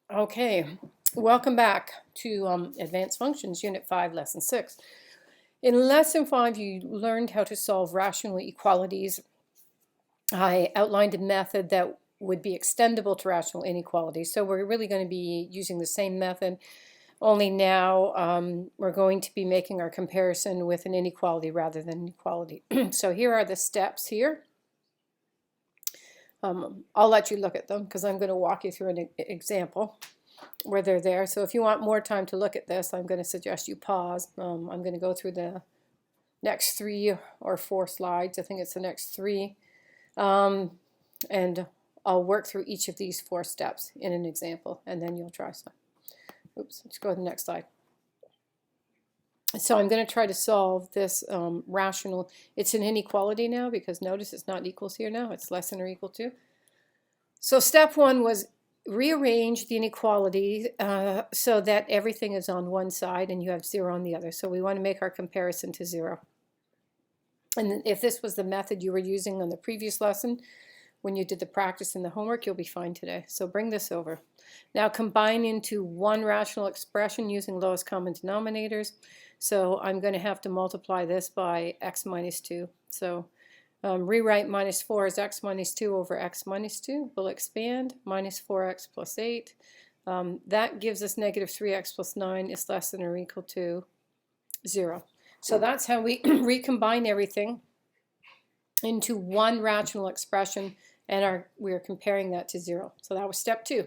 Okay, welcome back to Advanced Functions, Unit 5, Lesson 6. In Lesson 5, you learned how to solve rational equalities. I outlined a method that would be extendable to rational inequalities. So we're really going to be using the same method, only now we're going to be making our comparison with an inequality rather than an equality. So here are the steps here. I'll let you look at them because I'm going to walk you through an example where they're there. So if you want more time to look at this, I'm going to suggest you pause. I'm going to go through the next 3 or 4 slides. I think it's the next 3. And I'll work through each of these 4 steps in an example, and then you'll try some. Oops, let's go to the next slide. So I'm going to try to solve this rational. It's an inequality now because notice it's not equals here now. It's less than or equal to. So step 1 was rearrange the inequality so that everything is on one side and you have 0 on the other. So we want to make our comparison to 0. And if this was the method you were using on the previous lesson, when you did the practice in the homework, you'll be fine today. So bring this over. Now combine into one rational expression using lowest common denominators. So I'm going to have to multiply this by x minus 2. So rewrite minus 4 as x minus 2 over x minus 2. We'll expand. Minus 4x plus 8. That gives us negative 3x plus 9 is less than or equal to 0. So that's how we recombine everything into one rational expression, and we're comparing that to 0. So that was step 2.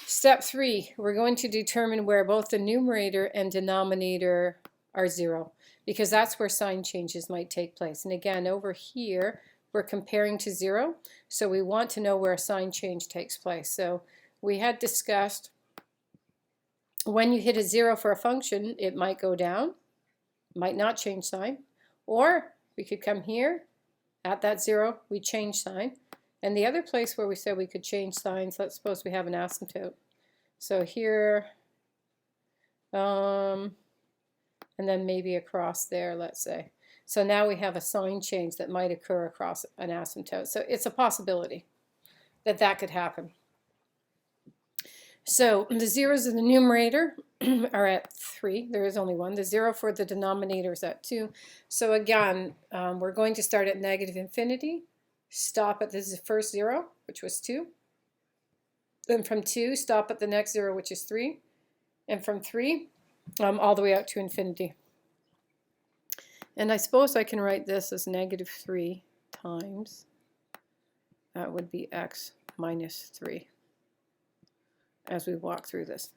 Step 3, we're going to determine where both the numerator and denominator are 0, because that's where sign changes might take place. And again, over here, we're comparing to 0, so we want to know where a sign change takes place. So we had discussed when you hit a 0 for a function, it might go down, might not change sign, or we could come here, at that 0, we change sign. And the other place where we said we could change signs, let's suppose we have an asymptote. So here, and then maybe across there, let's say. So now we have a sign change that might occur across an asymptote. So it's a possibility that that could happen. So the zeros in the numerator are at 3. There is only one. The 0 for the denominator is at 2. So again, we're going to start at negative infinity, stop at the first 0, which was 2. Then from 2, stop at the next 0, which is 3. And from 3, all the way out to infinity. And I suppose I can write this as negative 3 times. That would be x minus 3. As we walk through this.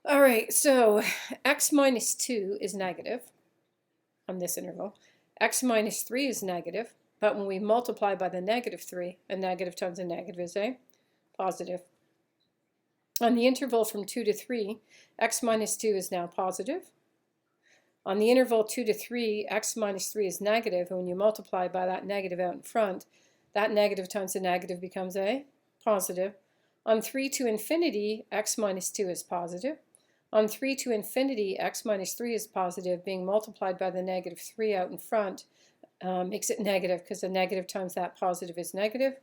All right, so x minus 2 is negative on this interval. X minus 3 is negative, but when we multiply by the negative 3, a negative times a negative is a positive. On the interval from 2 to 3, x minus 2 is now positive. On the interval 2 to 3, x minus 3 is negative, and when you multiply by that negative out in front, that negative times a negative becomes a positive. On 3 to infinity, x minus 2 is positive. On 3 to infinity, x minus 3 is positive. Being multiplied by the negative 3 out in front makes it negative because the negative times that positive is negative.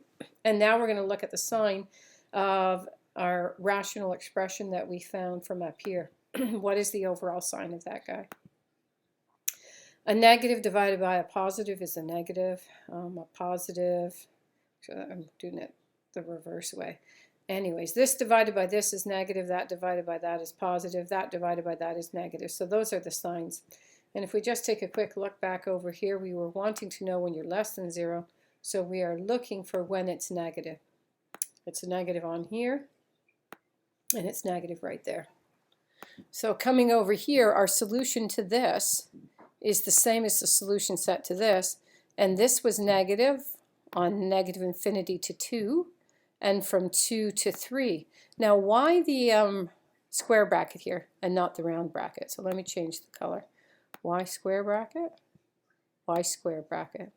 And now we're going to look at the sign of our rational expression that we found from up here. What is the overall sign of that guy? A negative divided by a positive is a negative. A positive, so I'm doing it the reverse way. Anyways, this divided by this is negative, that divided by that is positive, that divided by that is negative. So those are the signs. And if we just take a quick look back over here, we were wanting to know when you're less than 0. So we are looking for when it's negative. It's a negative on here, and it's negative right there. So coming over here, our solution to this is the same as the solution set to this. And this was negative on negative infinity to 2. And from 2 to 3. Now, why the square bracket here and not the round bracket? So let me change the color. Why square bracket? Why square bracket?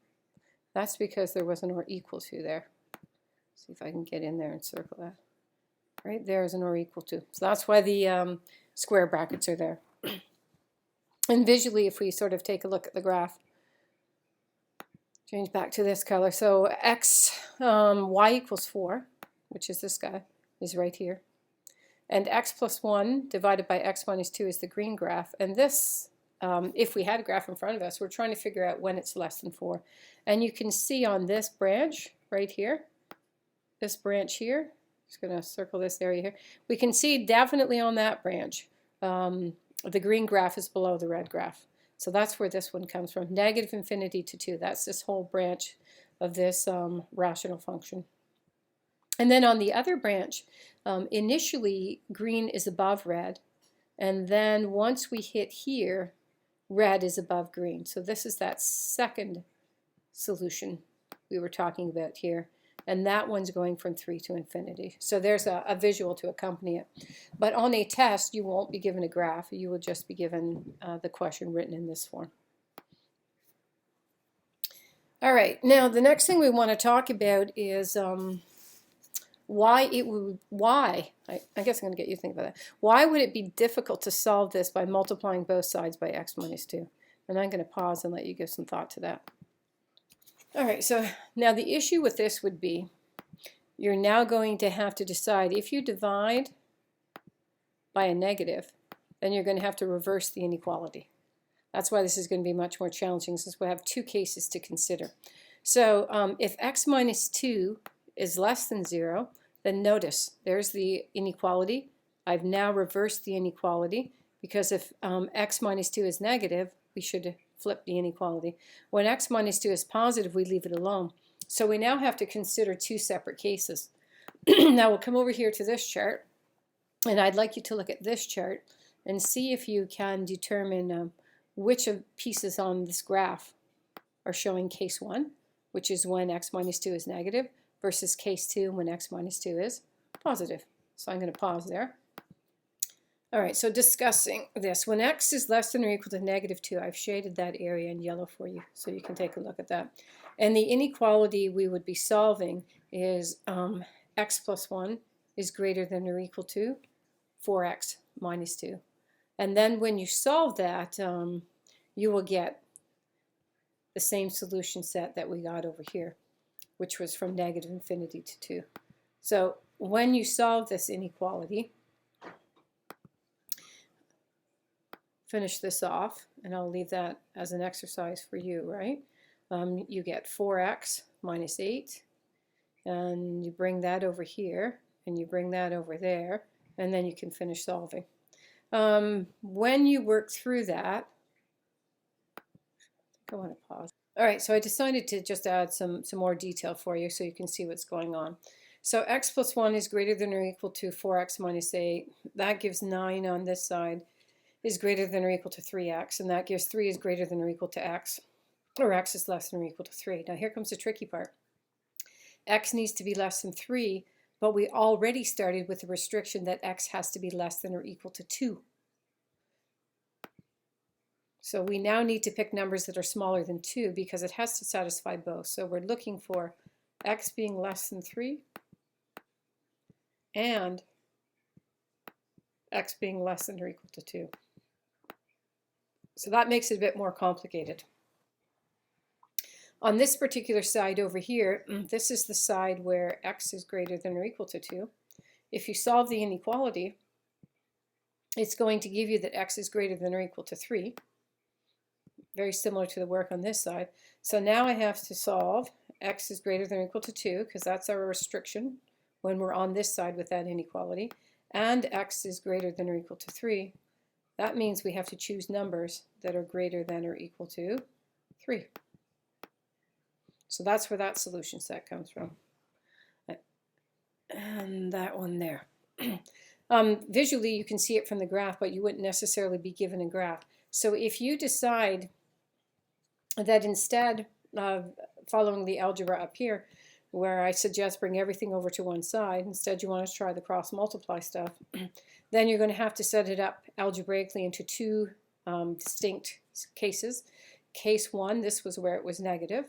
That's because there was an or equal to there. See if I can get in there and circle that. Right there is an or equal to. So that's why the square brackets are there. And visually, if we sort of take a look at the graph, change back to this color. So y equals 4, which is this guy, is right here. And x plus 1 divided by x minus 2 is the green graph. And this, if we had a graph in front of us, we're trying to figure out when it's less than 4. And you can see on this branch right here, this branch here, just going to circle this area here, we can see definitely on that branch, the green graph is below the red graph. So that's where this one comes from, negative infinity to 2. That's this whole branch of this rational function. And then on the other branch, initially green is above red, and then once we hit here, red is above green. So this is that second solution we were talking about here, and that one's going from 3 to infinity. So there's a visual to accompany it. But on a test, you won't be given a graph. You will just be given the question written in this form. All right, now the next thing we want to talk about is why it would, I guess I'm going to get you to think about that. Why would it be difficult to solve this by multiplying both sides by x minus 2? And I'm going to pause and let you give some thought to that. All right, so now the issue with this would be you're now going to have to decide if you divide by a negative, then you're going to have to reverse the inequality. That's why this is going to be much more challenging, since we have two cases to consider. So if x minus 2 is less than 0, then notice there's the inequality. I've now reversed the inequality, because if x minus 2 is negative, we should flip the inequality. When x minus 2 is positive, we leave it alone. So we now have to consider two separate cases. Now we'll come over here to this chart, and I'd like you to look at this chart and see if you can determine which of pieces on this graph are showing case 1, which is when x minus 2 is negative, versus case 2 when x minus 2 is positive. So I'm going to pause there. All right, so discussing this. When x is less than or equal to negative 2, I've shaded that area in yellow for you so you can take a look at that. And the inequality we would be solving is x plus 1 is greater than or equal to 4x minus 2. And then when you solve that, you will get the same solution set that we got over here, which was from negative infinity to 2. So when you solve this inequality, finish this off, and I'll leave that as an exercise for you, right? You get 4x minus 8, and you bring that over here, and you bring that over there, and then you can finish solving. When you work through that, I want to pause. All right, so I decided to just add some more detail for you so you can see what's going on. So x plus 1 is greater than or equal to 4x minus 8. That gives 9 on this side is greater than or equal to 3x, and that gives 3 is greater than or equal to x, or x is less than or equal to 3. Now here comes the tricky part. X needs to be less than 3, but we already started with the restriction that x has to be less than or equal to 2. So we now need to pick numbers that are smaller than 2 because it has to satisfy both. So we're looking for x being less than 3 and x being less than or equal to 2. So that makes it a bit more complicated. On this particular side over here, this is the side where x is greater than or equal to 2. If you solve the inequality, it's going to give you that x is greater than or equal to 3. Very similar to the work on this side. So now I have to solve x is greater than or equal to 2, because that's our restriction when we're on this side with that inequality, and x is greater than or equal to 3. That means we have to choose numbers that are greater than or equal to 3. So that's where that solution set comes from. And that one there. Visually, you can see it from the graph, but you wouldn't necessarily be given a graph. So if you decide that instead of following the algebra up here, where I suggest bring everything over to one side, instead you want to try the cross multiply stuff, then you're going to have to set it up algebraically into two distinct cases. Case 1, this was where it was negative.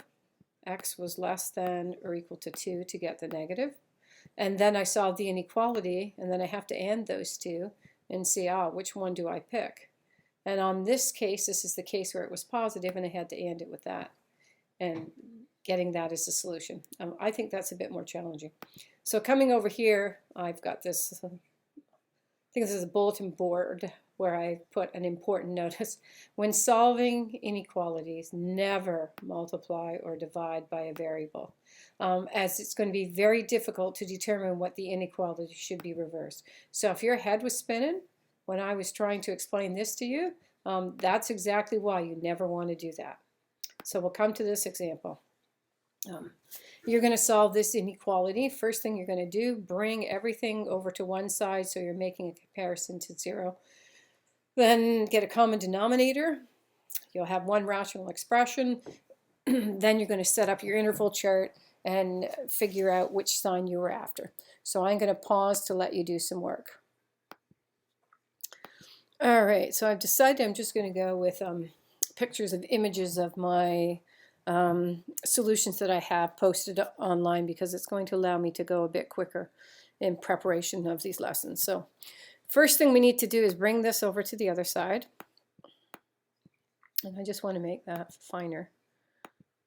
X was less than or equal to 2 to get the negative. And then I solve the inequality, and then I have to AND those two and see, which one do I pick? And on this case, this is the case where it was positive, and I had to AND it with that. And getting that as a solution. I think that's a bit more challenging. So coming over here, I've got this think this is a bulletin board where I put an important notice. When solving inequalities, never multiply or divide by a variable, as it's going to be very difficult to determine what the inequality should be reversed. So if your head was spinning when I was trying to explain this to you, that's exactly why you never want to do that. So we'll come to this example. You're going to solve this inequality. First thing you're going to do, bring everything over to one side so you're making a comparison to 0. Then get a common denominator. You'll have one rational expression. Then you're going to set up your interval chart and figure out which sign you were after. So I'm going to pause to let you do some work. All right, so I've decided I'm just going to go with pictures of images of my solutions that I have posted online, because it's going to allow me to go a bit quicker in preparation of these lessons. So first thing we need to do is bring this over to the other side. And I just want to make that finer,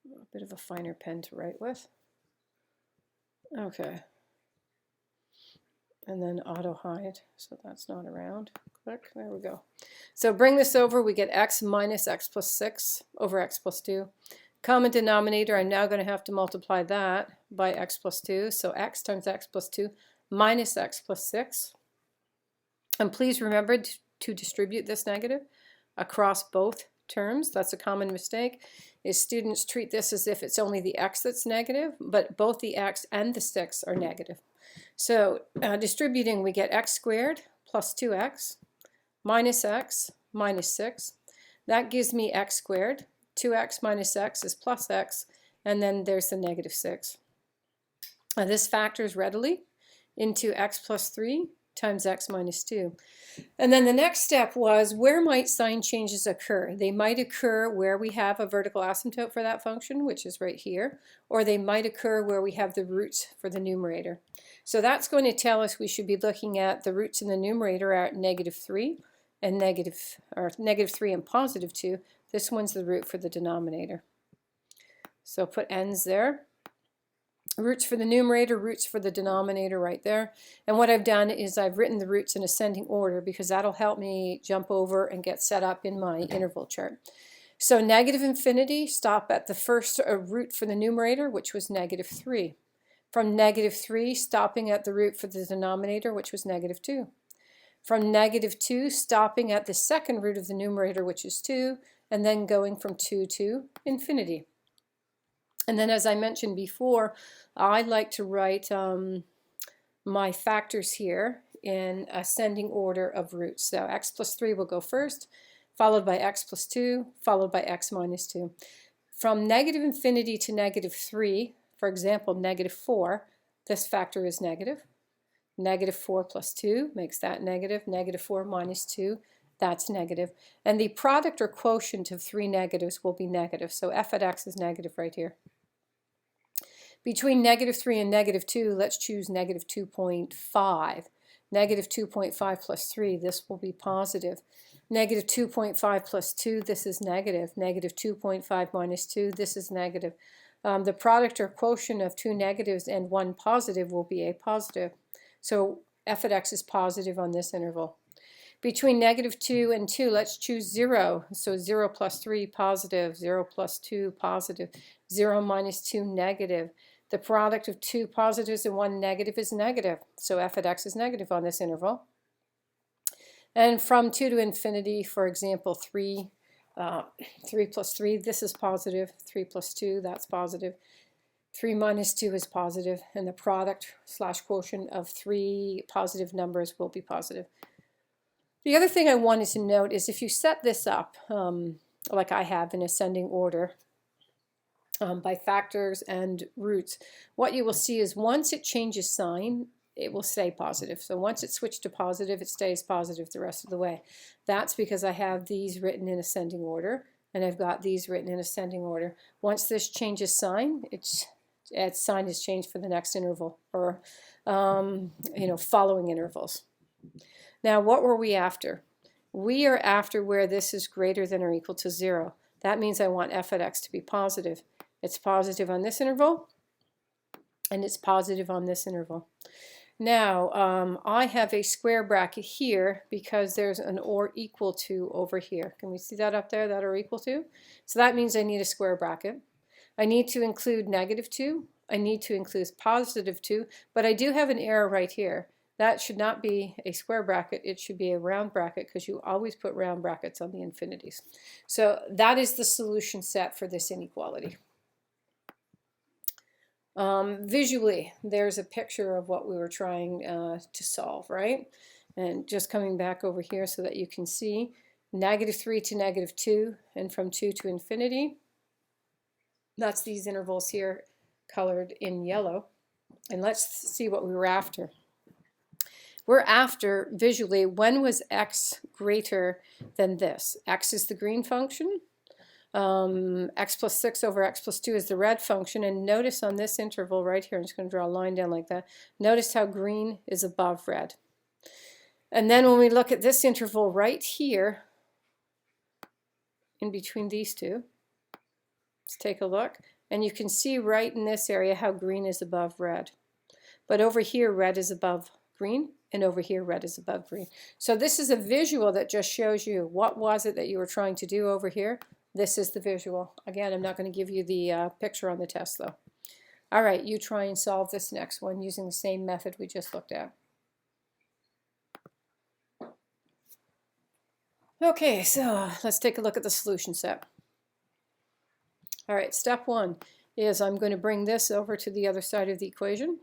a bit of a finer pen to write with. Okay. And then auto hide, so that's not around. Click, there we go. So bring this over, we get x minus x plus 6 over x plus 2. Common denominator, I'm now going to have to multiply that by x plus 2. So x times x plus 2 minus x plus 6. And please remember to distribute this negative across both terms. That's a common mistake, is students treat this as if it's only the x that's negative, but both the x and the 6 are negative. So distributing, we get x squared plus 2x minus x minus 6. That gives me x squared. 2x minus x is plus x, and then there's the negative 6. This factors readily into x plus 3 times x minus 2. And then the next step was, where might sign changes occur? They might occur where we have a vertical asymptote for that function, which is right here, or they might occur where we have the roots for the numerator. So that's going to tell us we should be looking at the roots in the numerator are at -3 and -3 and positive 2. This one's the root for the denominator. So put n's there. Roots for the numerator, roots for the denominator right there. And what I've done is I've written the roots in ascending order, because that'll help me jump over and get set up in my interval chart. So -infinity, stop at the first root for the numerator, which was -3. From -3, stopping at the root for the denominator, which was -2. From -2, stopping at the second root of the numerator, which is 2, and then going from 2 to infinity. And then, as I mentioned before, I like to write my factors here in ascending order of roots. So x plus 3 will go first, followed by x plus 2, followed by x minus 2. From -infinity to -3, for example, -4, this factor is negative. -4 plus 2 makes that negative. -4 minus 2, that's negative. And the product or quotient of 3 negatives will be negative. So f at x is negative right here. Between -3 and -2, let's choose -2.5. -2.5 plus 3, this will be positive. -2.5 plus 2, this is negative. -2.5 minus 2, this is negative. The product or quotient of 2 negatives and 1 positive will be a positive. So f at x is positive on this interval. Between -2 and 2, let's choose 0. So 0 plus 3, positive. 0 plus 2, positive. 0 minus 2, negative. The product of 2 positives and 1 negative is negative. So f at x is negative on this interval. And from 2 to infinity, for example, 3 plus 3, this is positive. 3 plus 2, that's positive. 3 minus 2 is positive, and the product slash quotient of 3 positive numbers will be positive. The other thing I wanted to note is if you set this up, like I have in ascending order, by factors and roots, what you will see is once it changes sign, it will stay positive. So once it's switched to positive, it stays positive the rest of the way. That's because I have these written in ascending order, and I've got these written in ascending order. Once this changes sign, its sign is changed for the next interval, or following intervals. Now, what were we after? We are after where this is greater than or equal to 0. That means I want f at x to be positive. It's positive on this interval, and it's positive on this interval. Now, I have a square bracket here because there's an or equal to over here. Can we see that up there, that or equal to? So that means I need a square bracket. I need to include -2. I need to include +2, but I do have an error right here. That should not be a square bracket. It should be a round bracket because you always put round brackets on the infinities. So that is the solution set for this inequality. Visually, there's a picture of what we were trying to solve, right? And just coming back over here so that you can see -3 to -2 and from 2 to infinity. That's these intervals here colored in yellow. And let's see what we were after. We're after, visually, when was x greater than this? X is the green function. X plus 6 over x plus 2 is the red function. And notice on this interval right here, I'm just going to draw a line down like that. Notice how green is above red. And then when we look at this interval right here, in between these two, let's take a look. And you can see right in this area how green is above red. But over here, red is above green. And over here, red is above green. So this is a visual that just shows you what was it that you were trying to do over here. This is the visual. Again, I'm not going to give you the picture on the test, though. All right, you try and solve this next one using the same method we just looked at. Okay, so let's take a look at the solution set. All right, step 1 is I'm going to bring this over to the other side of the equation.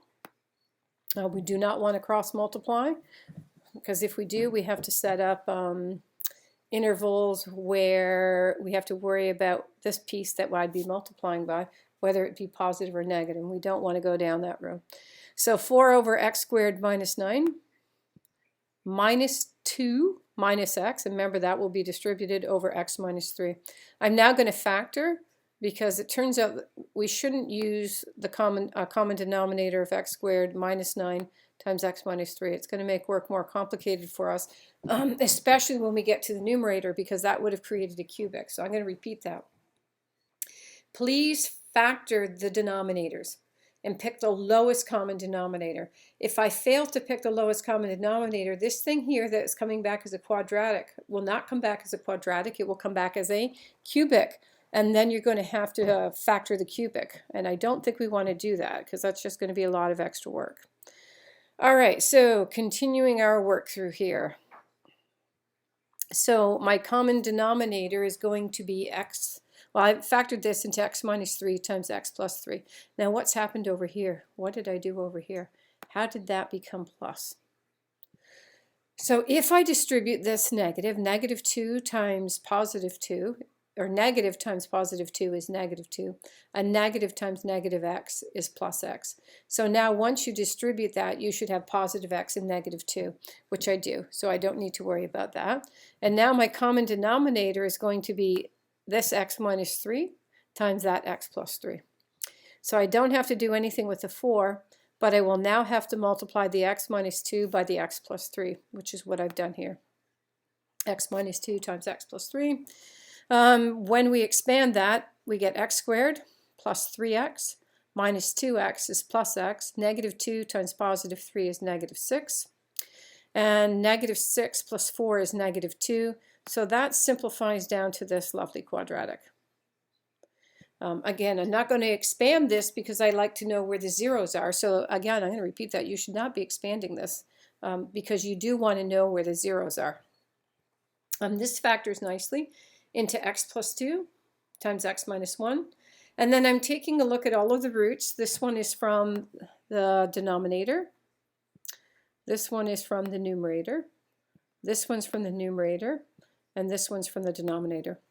We do not want to cross multiply, because if we do, we have to set up intervals where we have to worry about this piece that I'd be multiplying by, whether it be positive or negative. We don't want to go down that road. So 4 over x squared minus 9 minus 2 minus x, and remember that will be distributed over x minus 3. I'm now going to factor, because it turns out that we shouldn't use the common denominator of x squared minus 9 times x minus 3. It's going to make work more complicated for us, especially when we get to the numerator, because that would have created a cubic. So I'm going to repeat that. Please factor the denominators and pick the lowest common denominator. If I fail to pick the lowest common denominator, this thing here that's coming back as a quadratic will not come back as a quadratic. It will come back as a cubic. And then you're going to have to factor the cubic. And I don't think we want to do that, because that's just going to be a lot of extra work. All right, so continuing our work through here. So my common denominator is going to be x. Well, I factored this into x minus 3 times x plus 3. Now what's happened over here? What did I do over here? How did that become plus? So if I distribute this negative, -2 times +2, or negative times +2 is -2, and negative times negative x is plus x. So now once you distribute that, you should have positive x and -2, which I do, so I don't need to worry about that. And now my common denominator is going to be this x minus 3 times that x plus 3. So I don't have to do anything with the 4, but I will now have to multiply the x minus 2 by the x plus 3, which is what I've done here. X minus 2 times x plus 3. When we expand that, we get x squared plus 3x minus 2x is plus x. -2 times +3 is -6. And -6 plus 4 is -2. So that simplifies down to this lovely quadratic. Again, I'm not going to expand this because I like to know where the zeros are. So again, I'm going to repeat that. You should not be expanding this because you do want to know where the zeros are. This factors nicely into x plus 2 times x minus 1. And then I'm taking a look at all of the roots. This one is from the denominator. This one is from the numerator. This one's from the numerator. And this one's from the denominator.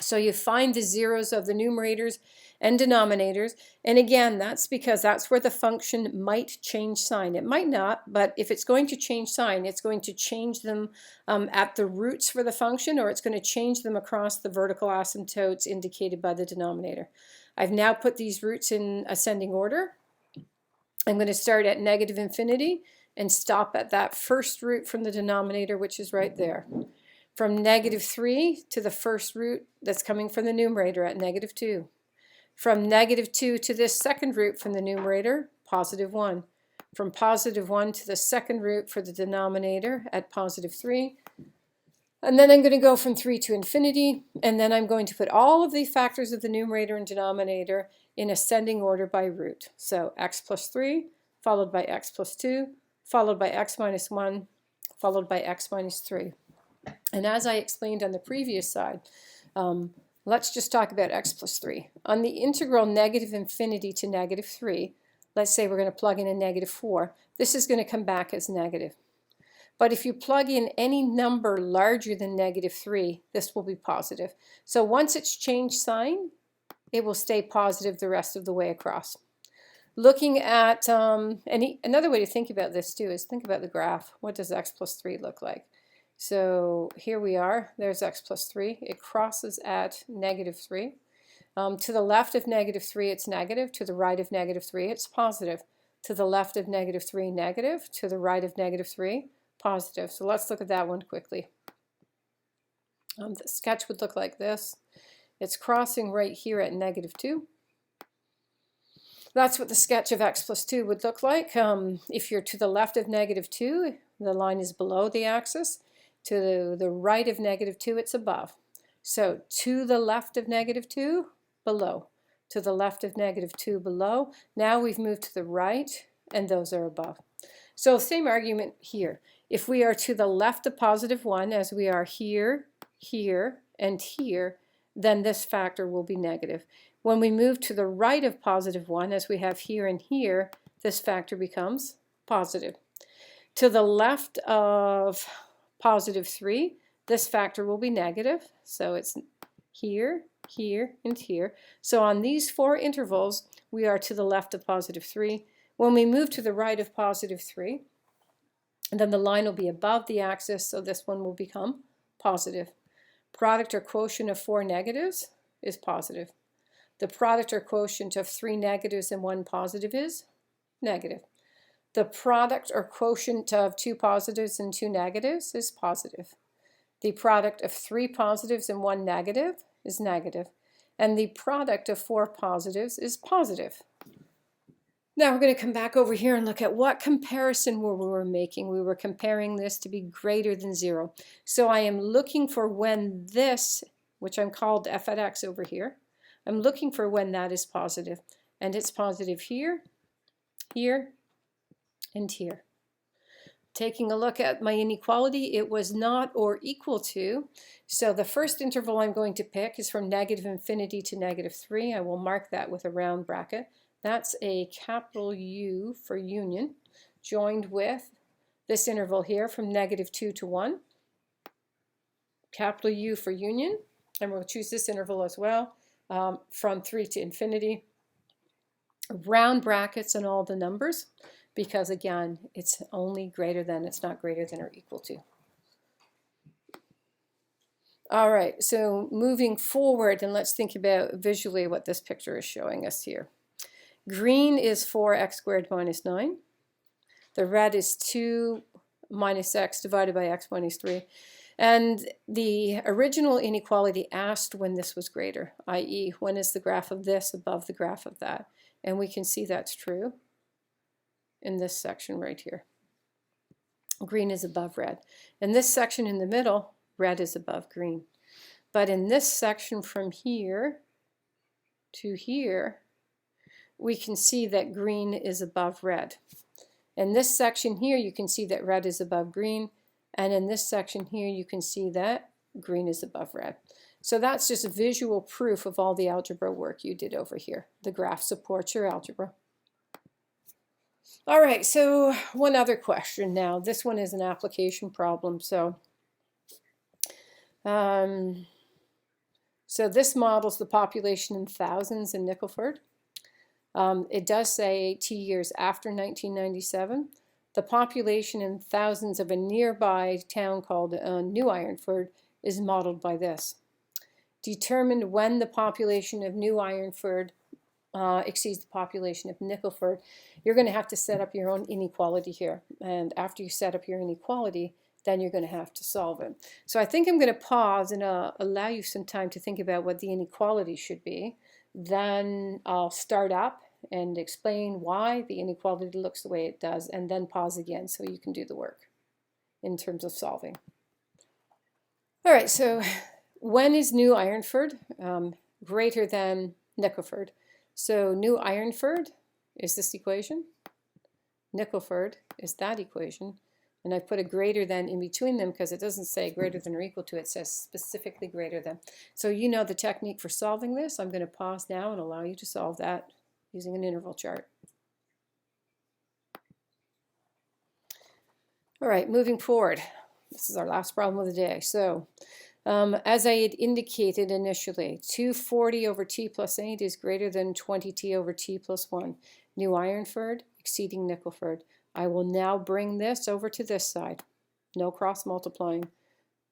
So you find the zeros of the numerators and denominators. And again, that's because that's where the function might change sign. It might not, but if it's going to change sign, it's going to change them at the roots for the function, or it's going to change them across the vertical asymptotes indicated by the denominator. I've now put these roots in ascending order. I'm going to start at -infinity and stop at that first root from the denominator, which is right there. From -3 to the first root that's coming from the numerator at -2. From -2 to this second root from the numerator, +1. from positive 1 to the second root for the denominator at positive 3. And then I'm going to go from 3 to infinity, and then I'm going to put all of the factors of the numerator and denominator in ascending order by root. So x plus 3, followed by x plus 2, followed by x minus 1, followed by x minus 3. And as I explained on the previous side, let's just talk about x plus 3. On the integral negative infinity to negative 3, let's say we're going to plug in a negative 4. This is going to come back as negative. But if you plug in any number larger than negative 3, this will be positive. So once it's changed sign, it will stay positive the rest of the way across. Looking at, another way to think about this too is think about the graph. What does x plus 3 look like? So here we are, there's x plus 3. It crosses at negative 3. To the left of negative 3, it's negative. To the right of negative 3, it's positive. To the left of negative 3, negative. To the right of negative 3, positive. So let's look at that one quickly. The sketch would look like this. It's crossing right here at negative 2. That's what the sketch of x plus 2 would look like. If you're to the left of negative 2, the line is below the axis. To the right of negative 2, it's above. So to the left of negative 2, below. To the left of negative 2, below. Now we've moved to the right, and those are above. So same argument here. If we are to the left of positive 1, as we are here, here, and here, then this factor will be negative. When we move to the right of positive 1, as we have here and here, this factor becomes positive. To the left of positive 3, this factor will be negative. So it's here, here, and here. So on these 4 intervals, we are to the left of positive 3. When we move to the right of positive 3, and then the line will be above the axis, so this one will become positive. Product or quotient of 4 negatives is positive. The product or quotient of 3 negatives and 1 positive is negative. The product or quotient of 2 positives and 2 negatives is positive. The product of 3 positives and 1 negative is negative. And the product of 4 positives is positive. Now we're going to come back over here and look at what comparison we were making. We were comparing this to be greater than 0. So I am looking for when this, which I'm called f at x over here, I'm looking for when that is positive. And it's positive here, here, and here. Taking a look at my inequality, it was not or equal to. So the first interval I'm going to pick is from negative infinity to negative 3. I will mark that with a round bracket. That's a capital U for union, joined with this interval here from negative 2 to 1. Capital U for union, and we'll choose this interval as well, from 3 to infinity. Round brackets on all the numbers, because again, it's only greater than, it's not greater than or equal to. All right, so moving forward, and let's think about visually what this picture is showing us here. Green is 4x squared minus 9. The red is 2 minus x divided by x minus 3. And the original inequality asked when this was greater, i.e. when is the graph of this above the graph of that. And we can see that's true in this section right here. Green is above red. In this section in the middle, red is above green. But in this section from here to here, we can see that green is above red. In this section here, you can see that red is above green. And in this section here, you can see that green is above red. So that's just visual proof of all the algebra work you did over here. The graph supports your algebra. All right, so one other question now. This one is an application problem. So this models the population in thousands in Nicholford. It does say 8 years after 1997. The population in thousands of a nearby town called New Ironford is modeled by this. Determine when the population of New Ironford exceeds the population of Nicholford. You're going to have to set up your own inequality here. And after you set up your inequality, then you're going to have to solve it. So I think I'm going to pause and allow you some time to think about what the inequality should be. Then I'll start up and explain why the inequality looks the way it does, and then pause again so you can do the work in terms of solving. All right, so when is New Ironford greater than Nickelford? So New Ironford is this equation. Nickelford is that equation. And I put a greater than in between them because it doesn't say greater than or equal to, it says specifically greater than. So you know the technique for solving this. I'm going to pause now and allow you to solve that using an interval chart. All right, moving forward. This is our last problem of the day. So as I had indicated initially, 240 over t plus 8 is greater than 20t over t plus 1. New Ironford exceeding Nickelford. I will now bring this over to this side. No cross multiplying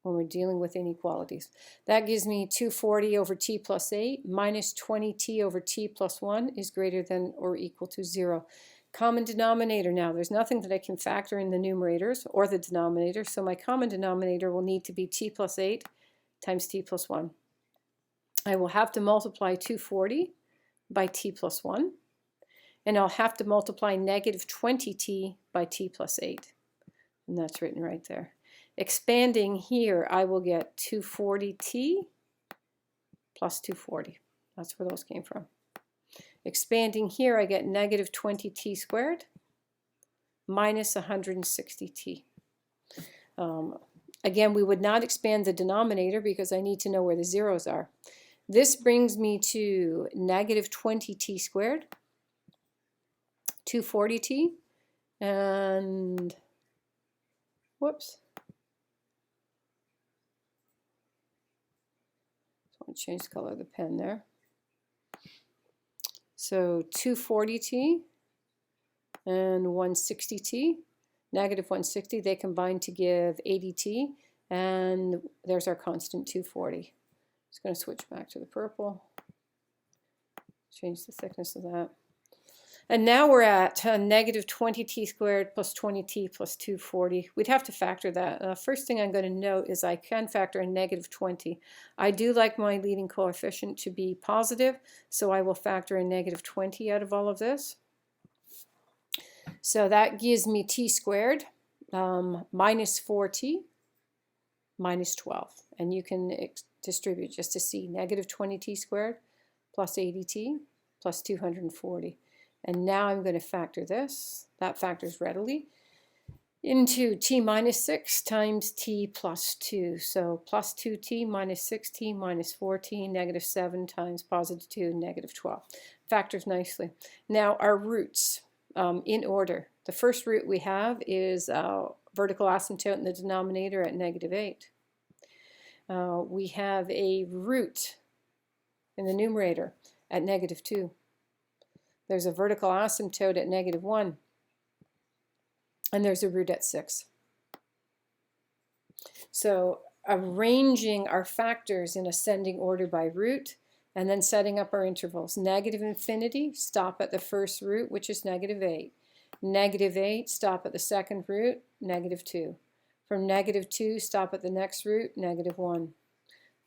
when we're dealing with inequalities. That gives me 240 over t plus 8 minus 20t over t plus 1 is greater than or equal to 0. Common denominator now. There's nothing that I can factor in the numerators or the denominator, so my common denominator will need to be t plus 8 times t plus 1. I will have to multiply 240 by t plus 1, and I'll have to multiply negative 20t by t plus 8. And that's written right there. Expanding here, I will get 240t plus 240. That's where those came from. Expanding here, I get negative 20t squared minus 160t. Again, we would not expand the denominator because I need to know where the zeros are. This brings me to negative 20t squared, 240t, and whoops. I want to change the color of the pen there. So 240t and 160t, negative 160, they combine to give 80t, and there's our constant 240. Just going to switch back to the purple, change the thickness of that. And now we're at negative 20t squared plus 20t plus 240. We'd have to factor that. First thing I'm going to note is I can factor in negative 20. I do like my leading coefficient to be positive, so I will factor in negative 20 out of all of this. So that gives me t squared minus 4t minus 12. And you can distribute just to see negative 20t squared plus 80t plus 240. And now I'm going to factor this. That factors readily into t minus 6 times t plus 2. So plus 2t minus 6t minus 4t, negative 7 times positive 2, negative 12. Factors nicely. Now our roots in order. The first root we have is vertical asymptote in the denominator at negative 8. We have a root in the numerator at negative 2. There's a vertical asymptote at negative 1. And there's a root at 6. So arranging our factors in ascending order by root, and then setting up our intervals. Negative infinity, stop at the first root, which is negative 8. Negative 8, stop at the second root, negative 2. From negative 2, stop at the next root, negative 1.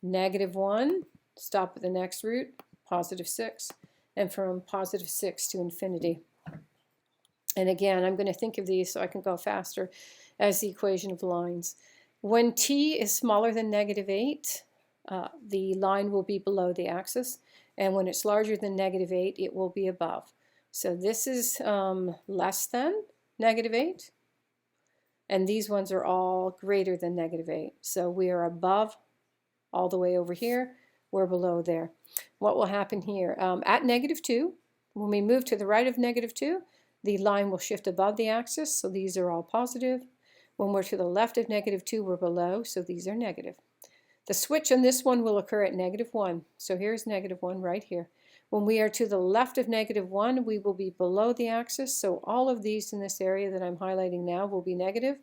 Negative 1, stop at the next root, positive 6. And from positive 6 to infinity. And again, I'm going to think of these so I can go faster as the equation of lines. When t is smaller than negative 8, the line will be below the axis. And when it's larger than negative 8, it will be above. So this is less than negative 8. And these ones are all greater than negative 8. So we are above all the way over here. We're below there. What will happen here? At negative 2, when we move to the right of negative 2, the line will shift above the axis, so these are all positive. When we're to the left of negative 2, we're below, so these are negative. The switch on this one will occur at negative 1. So here's negative 1 right here. When we are to the left of negative 1, we will be below the axis, so all of these in this area that I'm highlighting now will be negative.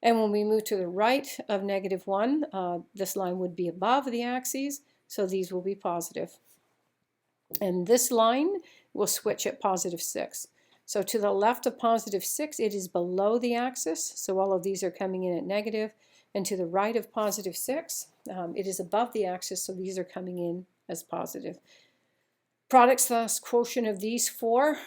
And when we move to the right of negative 1, this line would be above the axes, so these will be positive. And this line will switch at positive 6. So to the left of positive 6, it is below the axis, so all of these are coming in at negative. And to the right of positive 6, it is above the axis, so these are coming in as positive. Product slash quotient of these four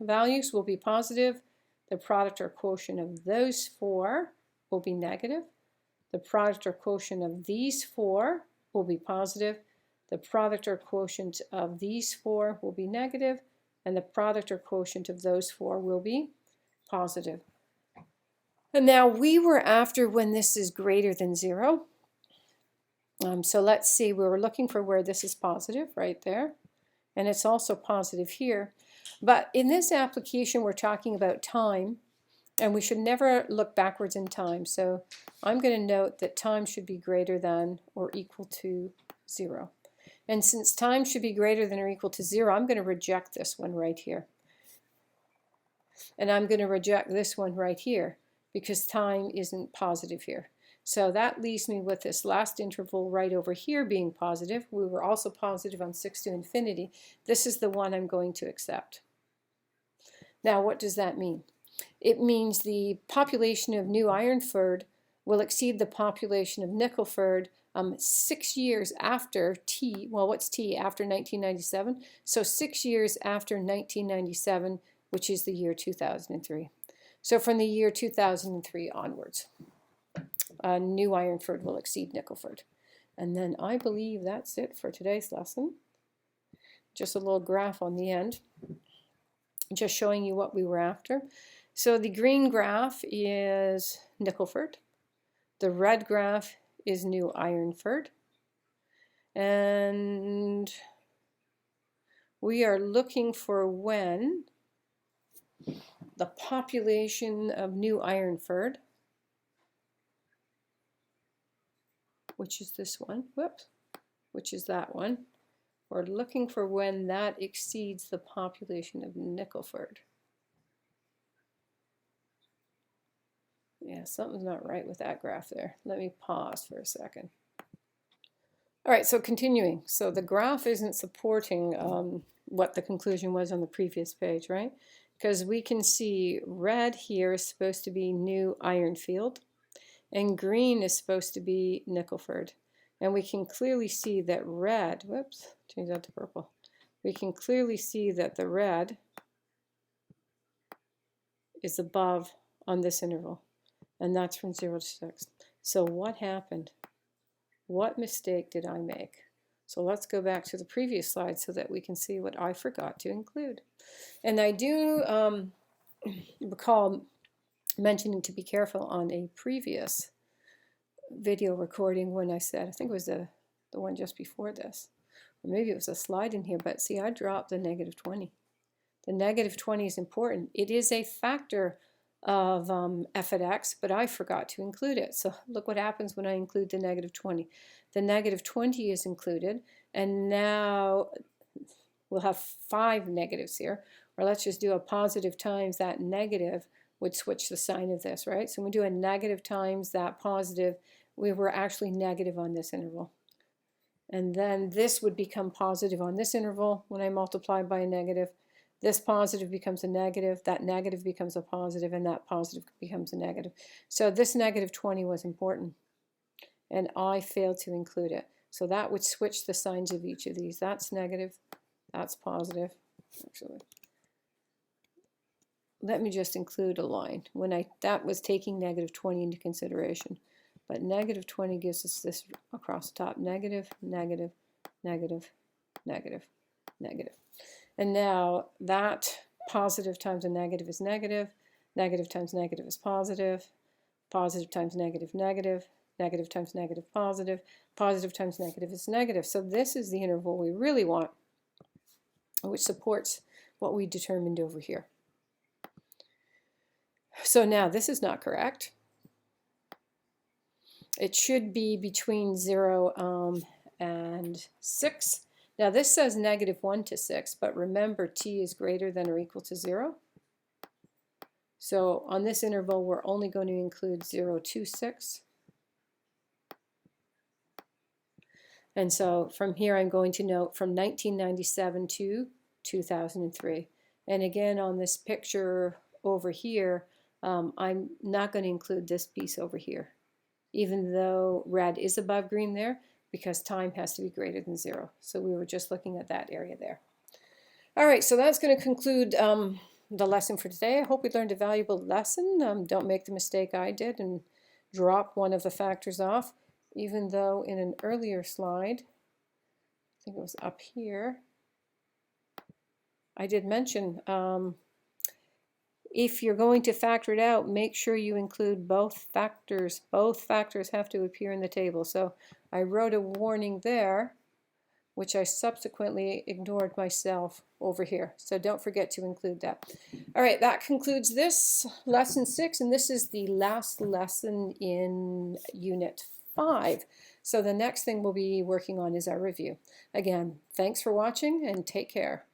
values will be positive. The product or quotient of those four will be negative. The product or quotient of these four will be positive. The product or quotient of these four will be negative. And the product or quotient of those four will be positive. And now we were after when this is greater than 0. So let's see, we were looking for where this is positive right there. And it's also positive here. But in this application, we're talking about time. And we should never look backwards in time. So I'm going to note that time should be greater than or equal to 0. And since time should be greater than or equal to 0, I'm going to reject this one right here. And I'm going to reject this one right here because time isn't positive here. So that leaves me with this last interval right over here being positive. We were also positive on 6 to infinity. This is the one I'm going to accept. Now, what does that mean? It means the population of New Ironford will exceed the population of Nickelford 6 years after T. Well, what's T? After 1997. So 6 years after 1997, which is the year 2003. So from the year 2003 onwards, New Ironford will exceed Nickelford. And then I believe that's it for today's lesson. Just a little graph on the end, just showing you what we were after. So the green graph is Nickelford. The red graph is New Ironford. And we are looking for when the population of New Ironford, which is this one, whoops, which is that one, we're looking for when that exceeds the population of Nickelford. Yeah, something's not right with that graph there. Let me pause for a second. All right, so continuing. So the graph isn't supporting what the conclusion was on the previous page, right? Because we can see red here is supposed to be New Ironfield, and green is supposed to be Nickelford. And we can clearly see that red, whoops, change that to purple. We can clearly see that the red is above on this interval. And that's from 0 to 6. So what happened? What mistake did I make? So let's go back to the previous slide so that we can see what I forgot to include. And I do recall mentioning to be careful on a previous video recording when I said, I think it was the one just before this, or maybe it was a slide in here, but see, I dropped the negative 20. The negative 20 is important. It is a factor of f at x, but I forgot to include it. So look what happens when I include the negative 20. The negative 20 is included, and now we'll have 5 negatives here, or let's just do a positive times that negative would switch the sign of this, right? So when we do a negative times that positive, we were actually negative on this interval. And then this would become positive on this interval when I multiply by a negative. This positive becomes a negative, that negative becomes a positive, and that positive becomes a negative. So this negative 20 was important, and I failed to include it. So that would switch the signs of each of these. That's negative, that's positive. Actually, let me just include a line. That was taking negative 20 into consideration. But negative 20 gives us this across the top, negative, negative, negative, negative, negative. And now that positive times a negative is negative, negative times negative is positive, positive times negative, negative, negative times negative, positive, positive times negative is negative. So this is the interval we really want, which supports what we determined over here. So now this is not correct. It should be between 0 and 6. Now this says negative 1 to 6, but remember t is greater than or equal to 0. So on this interval, we're only going to include 0 to 6. And so from here, I'm going to note from 1997 to 2003. And again, on this picture over here, I'm not going to include this piece over here, even though red is above green there, because time has to be greater than 0. So we were just looking at that area there. All right, so that's going to conclude the lesson for today. I hope we learned a valuable lesson. Don't make the mistake I did and drop one of the factors off, even though in an earlier slide, I think it was up here, I did mention if you're going to factor it out, make sure you include both factors. Both factors have to appear in the table. So I wrote a warning there, which I subsequently ignored myself over here. So don't forget to include that. All right, that concludes this lesson 6, and this is the last lesson in Unit 5. So the next thing we'll be working on is our review. Again, thanks for watching and take care.